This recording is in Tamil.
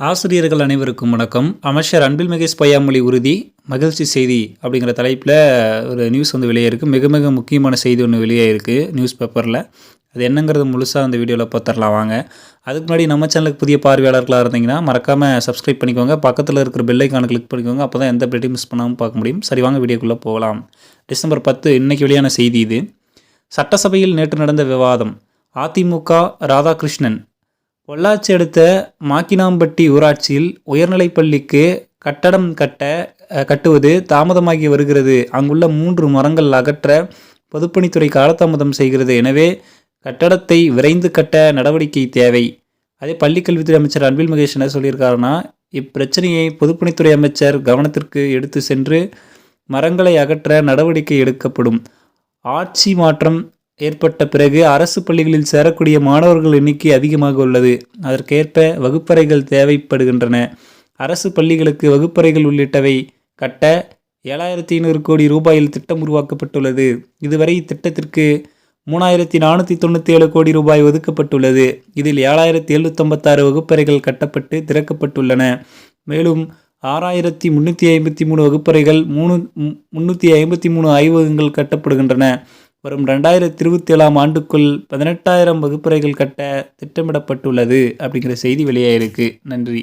ஆசிரியர்கள் அனைவருக்கும் வணக்கம். அமைச்சர் அன்பில் மகேஷ் பொய்யாமொழி உறுதி, மகிழ்ச்சி செய்தி அப்படிங்கிற தலைப்பில் ஒரு நியூஸ் வெளியாயிருக்கு. மிக மிக முக்கியமான செய்தி ஒன்று வெளியாயிருக்கு நியூஸ் பேப்பரில். அது என்னங்கிறது முழுசாக அந்த வீடியோவில் பார்த்துடலாம் வாங்க. அதுக்கு முன்னாடி நம்ம சேனலுக்கு புதிய பார்வையாளர்களாக இருந்தீங்கன்னா மறக்காமல் சப்ஸ்கிரைப் பண்ணிக்கோங்க. பக்கத்தில் இருக்கிற பெல் ஐக்கானை கிளிக் பண்ணிக்கோங்க. அப்போ தான் எந்த அப்டேட்டையும் மிஸ் பண்ணாமல் பார்க்க முடியும். சரி வாங்க வீடியோக்குள்ளே போகலாம். டிசம்பர் 10 இன்னைக்கு வெளியான செய்தி இது. சட்டசபையில் நேற்று நடந்த விவாதம். அதிமுக ராதாகிருஷ்ணன் பொள்ளாச்சி அடுத்த மாக்கினாம்பட்டி ஊராட்சியில் உயர்நிலைப்பள்ளிக்கு கட்டடம் கட்டுவது தாமதமாகி வருகிறது. அங்குள்ள 3 மரங்கள் அகற்ற பொதுப்பணித்துறை காலதாமதம் செய்கிறது. எனவே கட்டடத்தை விரைந்து கட்ட நடவடிக்கை தேவை. அதே பள்ளிக்கல்வித்துறை அமைச்சர் அன்பில் மகேஷ் என்ன சொல்லியிருக்காருன்னா, இப்பிரச்சனையை பொதுப்பணித்துறை அமைச்சர் கவனத்திற்கு எடுத்து சென்று மரங்களை அகற்ற நடவடிக்கை எடுக்கப்படும். ஆட்சி மாற்றம் ஏற்பட்ட பிறகு அரசு பள்ளிகளில் சேரக்கூடிய மாணவர்கள் எண்ணிக்கை அதிகமாக உள்ளது. அதற்கேற்ப வகுப்பறைகள் தேவைப்படுகின்றன. அரசு பள்ளிகளுக்கு வகுப்பறைகள் உள்ளிட்டவை கட்ட 7500 கோடி ரூபாயில் திட்டம் உருவாக்கப்பட்டுள்ளது. இதுவரை திட்டத்திற்கு 3497 கோடி ரூபாய் ஒதுக்கப்பட்டுள்ளது. இதில் 7756 வகுப்பறைகள் கட்டப்பட்டு திறக்கப்பட்டுள்ளன. மேலும் 6353 வகுப்பறைகள், 353 ஆய்வகங்கள் கட்டப்படுகின்றன. வரும் 2027 ஆண்டுக்குள் 18,000 வகுப்பறைகள் கட்ட திட்டமிடப்பட்டுள்ளது அப்படிங்கிற செய்தி வெளியாயிருக்கு. நன்றி.